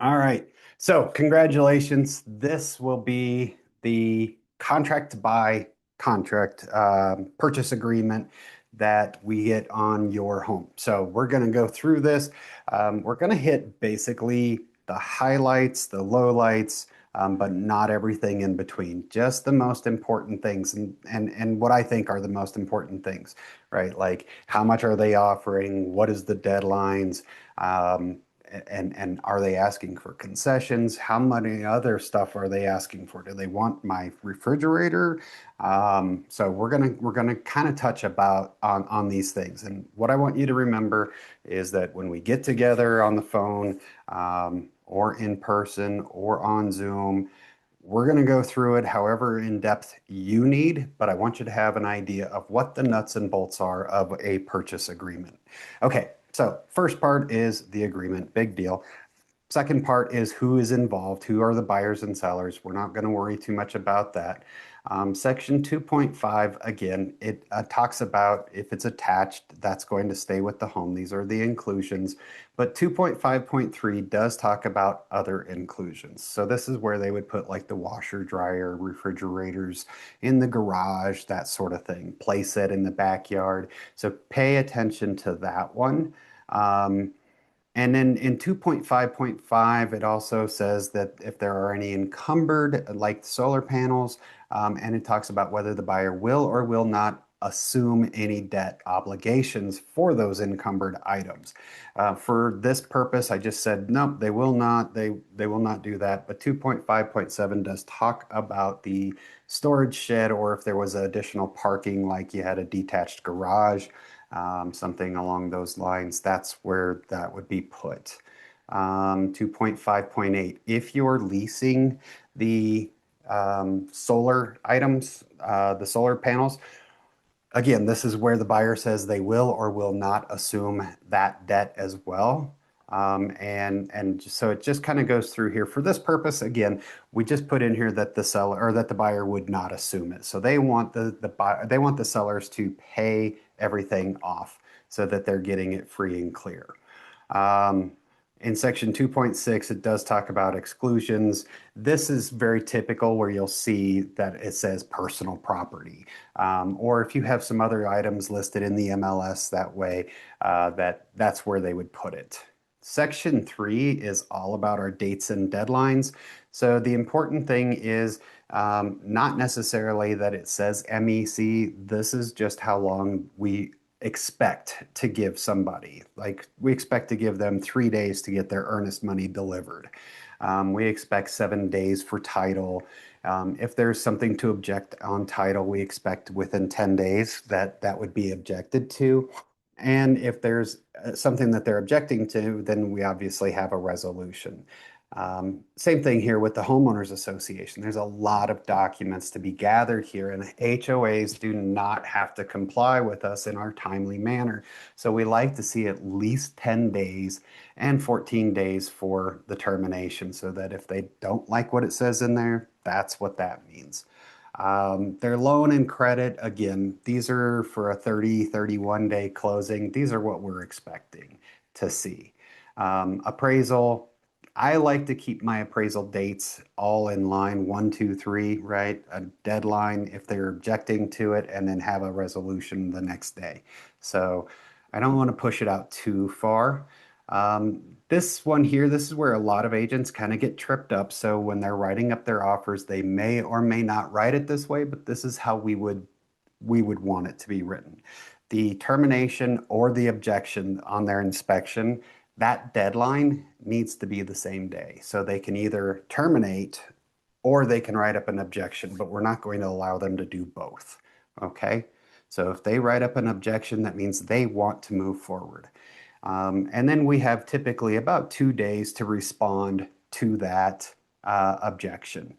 All right. So, congratulations. This will be the contract to buy contract purchase agreement that we get on your home. So, we're going to go through this. We're going to hit basically the highlights, the lowlights, but not everything in between. Just the most important things and what I think are the most important things, right? Like how much are they offering? What is the deadlines? Um, and are they asking for concessions? How many other stuff are they asking for? Do they want my refrigerator? So we're gonna kind of touch about on these things. And what I want you to remember is that when we get together on the phone, or in person or on Zoom, we're going to go through it however in depth you need, but I want you to have an idea of what the nuts and bolts are of a purchase agreement. Okay, so first part is the agreement, big deal. Second part is who is involved, who are the buyers and sellers. We're not going to worry too much about that. Section 2.5, again, it talks about if it's attached, that's going to stay with the home. These are the inclusions. But 2.5.3 does talk about other inclusions. So this is where they would put like the washer, dryer, refrigerators in the garage, that sort of thing. Place it in the backyard. So pay attention to that one. And then in 2.5.5, it also says that if there are any encumbered, like solar panels, and it talks about whether the buyer will or will not assume any debt obligations for those encumbered items. For this purpose, I just said, no, they will not. They will not do that. But 2.5.7 does talk about the storage shed, or if there was additional parking, like you had a detached garage, something along those lines, that's where that would be put. 2.5.8, if you're leasing the solar items, the solar panels, again, this is where the buyer says they will or will not assume that debt as well. And so it just kind of goes through here. For this purpose, again, we just put in here that the seller or that the buyer would not assume it. So they want they want the sellers to pay everything off so that they're getting it free and clear. Um, in section 2.6, it does talk about exclusions. This is very typical where you'll see that it says personal property. Or if you have some other items listed in the MLS that way, that's where they would put it. Section 3 is all about our dates and deadlines. So the important thing is not necessarily that it says MEC. This is just how long we expect to give somebody. Like we expect to give them 3 days to get their earnest money delivered. We expect 7 days for title. If there's something to object on title, we expect within 10 days that that would be objected to. And if there's something that they're objecting to, then we obviously have a resolution. Same thing here with the homeowners association. There's a lot of documents to be gathered here, and HOAs do not have to comply with us in our timely manner. So we like to see at least 10 days and 14 days for the termination so that if they don't like what it says in there, that's what that means. Their loan and credit, again, these are for a 30, 31 day closing. These are what we're expecting to see. Appraisal, I like to keep my appraisal dates all in line, 1, 2, 3, right? A deadline if they're objecting to it, and then have a resolution the next day. So I don't want to push it out too far. This one here, this is where a lot of agents kind of get tripped up. So when they're writing up their offers, they may or may not write it this way, but this is how we would want it to be written. The termination or the objection on their inspection, that deadline needs to be the same day. So they can either terminate or they can write up an objection, but we're not going to allow them to do both. Okay? So if they write up an objection, that means they want to move forward. And then we have typically about 2 days to respond to that objection.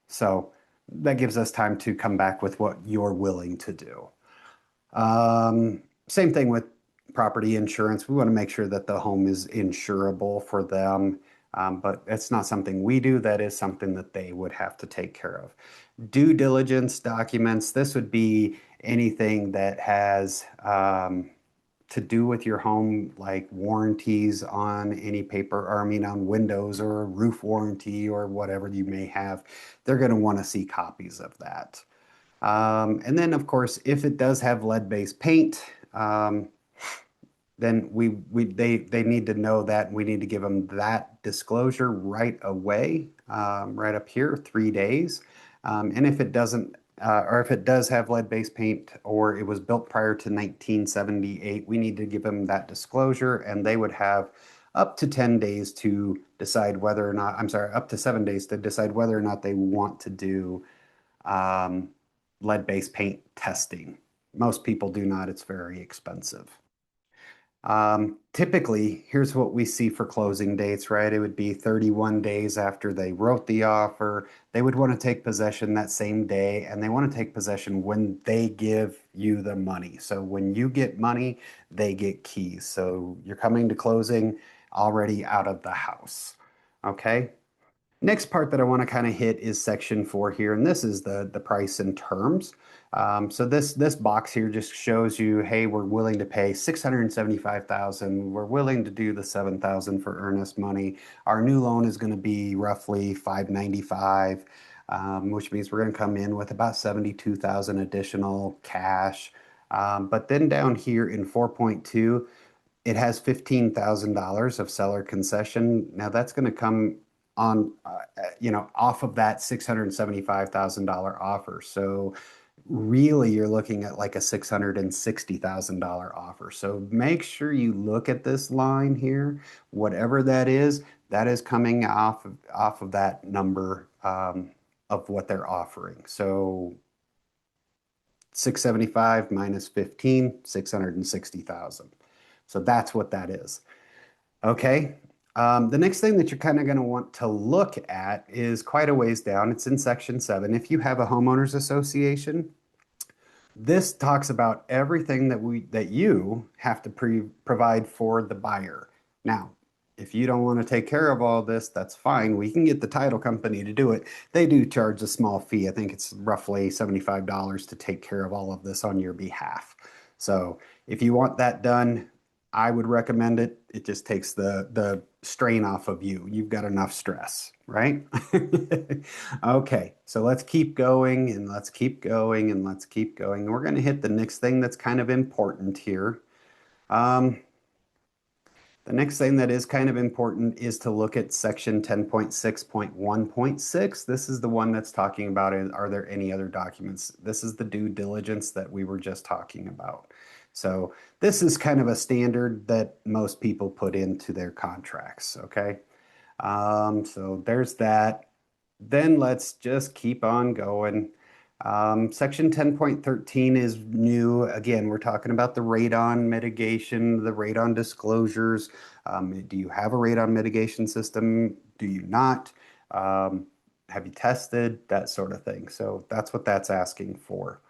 So that gives us time to come back with what you're willing to do. Same thing with property insurance. We want to make sure that the home is insurable for them, but it's not something we do. That is something that they would have to take care of. Due diligence documents, this would be anything that has to do with your home, like warranties on any paper, or I mean on windows or a roof warranty or whatever you may have, they're going to want to see copies of that. And then, of course, if it does have lead-based paint, then they need to know that. We need to give them that disclosure right away, right up here, 3 days. And if it doesn't, or if it does have lead-based paint, or it was built prior to 1978, we need to give them that disclosure, and they would have up to 10 days to decide whether or not, I'm sorry, up to 7 days to decide whether or not they want to do um, lead-based paint testing. Most people do not. It's very expensive. Typically, here's what we see for closing dates, right? It would be 31 days after they wrote the offer. They would want to take possession that same day, and they want to take possession when they give you the money. So when you get money, they get keys. So you're coming to closing already out of the house. Okay? Next part that I want to kind of hit is section 4 here, and this is the price and terms. So this box here just shows you, hey, we're willing to pay 675,000. We're willing to do the 7,000 for earnest money. Our new loan is going to be roughly 595, which means we're going to come in with about 72,000 additional cash. But then down here in 4.2, it has $15,000 of seller concession. Now that's going to come on, off of that $675,000 offer. So really you're looking at like a $660,000 offer. So make sure you look at this line here, whatever that is coming off of that number of what they're offering. So 675 minus 15, 660,000. So that's what that is. Okay. The next thing that you're kind of going to want to look at is quite a ways down. It's in section 7. If you have a homeowners association, this talks about everything that you have to provide for the buyer. Now, if you don't want to take care of all this, that's fine. We can get the title company to do it. They do charge a small fee. I think it's roughly $75 to take care of all of this on your behalf. So if you want that done, I would recommend it. It just takes the strain off of you. You've got enough stress, right? Okay, so let's keep going and let's keep going and let's keep going. We're going to hit the next thing that's kind of important here. The next thing that is kind of important is to look at section 10.6.1.6. This is the one that's talking about, are there any other documents? This is the due diligence that we were just talking about. So this is kind of a standard that most people put into their contracts, okay? So there's that. Then let's just keep on going. Section 10.13 is new. Again, we're talking about the radon mitigation, the radon disclosures. Do you have a radon mitigation system? Do you not? Have you tested? That sort of thing. So that's what that's asking for.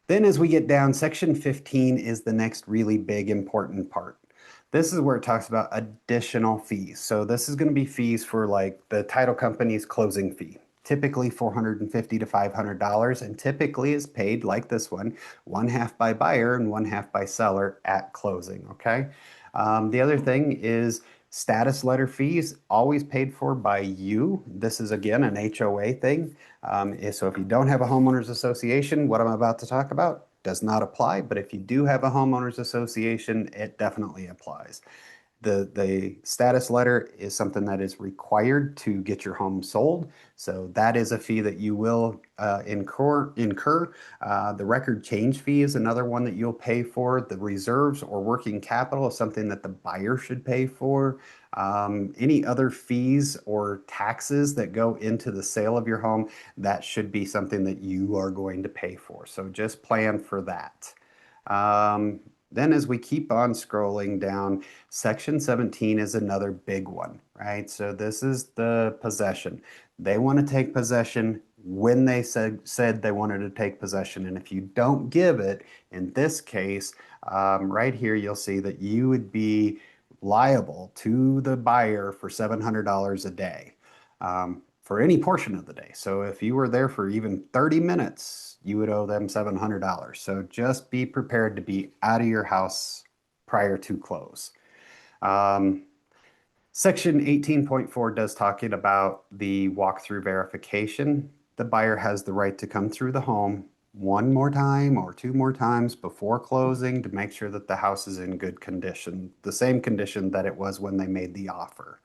Then as we get down, section 15 is the next really big important part. This is where it talks about additional fees. So this is going to be fees for like the title company's closing fee, typically $450 to $500, and typically is paid like this one half by buyer and one half by seller at closing, okay? The other thing is status letter fees, always paid for by you. This is, again, an HOA thing. So if you don't have a homeowners association, what I'm about to talk about does not apply. But if you do have a homeowners association, it definitely applies. The status letter is something that is required to get your home sold. So that is a fee that you will incur. The record change fee is another one that you'll pay for. The reserves or working capital is something that the buyer should pay for. Any other fees or taxes that go into the sale of your home, that should be something that you are going to pay for. So just plan for that. Then as we keep on scrolling down, section 17 is another big one, right? So this is the possession. They want to take possession when they said they wanted to take possession. And if you don't give it, in this case, right here, you'll see that you would be liable to the buyer for $700 a day for any portion of the day. So if you were there for even 30 minutes, you would owe them $700. So just be prepared to be out of your house prior to close. Section 18.4 does talking about the walkthrough verification. The buyer has the right to come through the home one more time or two more times before closing to make sure that the house is in good condition, the same condition that it was when they made the offer.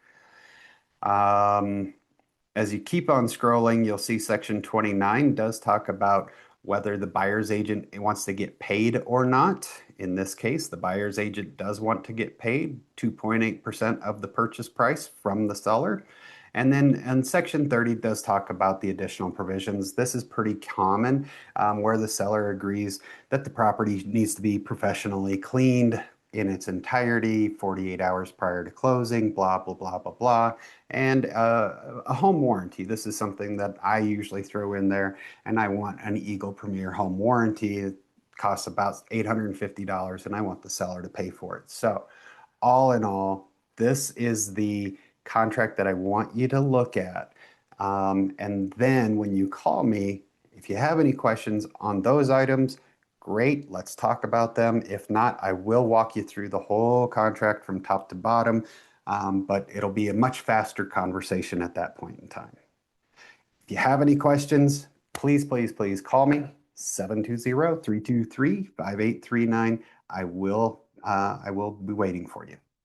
As you keep on scrolling, you'll see section 29 does talk about whether the buyer's agent wants to get paid or not. In this case, the buyer's agent does want to get paid 2.8% of the purchase price from the seller. And then section 30 does talk about the additional provisions. This is pretty common where the seller agrees that the property needs to be professionally cleaned in its entirety 48 hours prior to closing, blah, blah, blah, blah, blah. And a home warranty. This is something that I usually throw in there, and I want an Eagle Premier home warranty. It costs about $850, and I want the seller to pay for it. So all in all, this is the contract that I want you to look at. And then when you call me, if you have any questions on those items, great, let's talk about them. If not, I will walk you through the whole contract from top to bottom, but it'll be a much faster conversation at that point in time. If you have any questions, please, please, please call me, 720-323-5839. I will be waiting for you.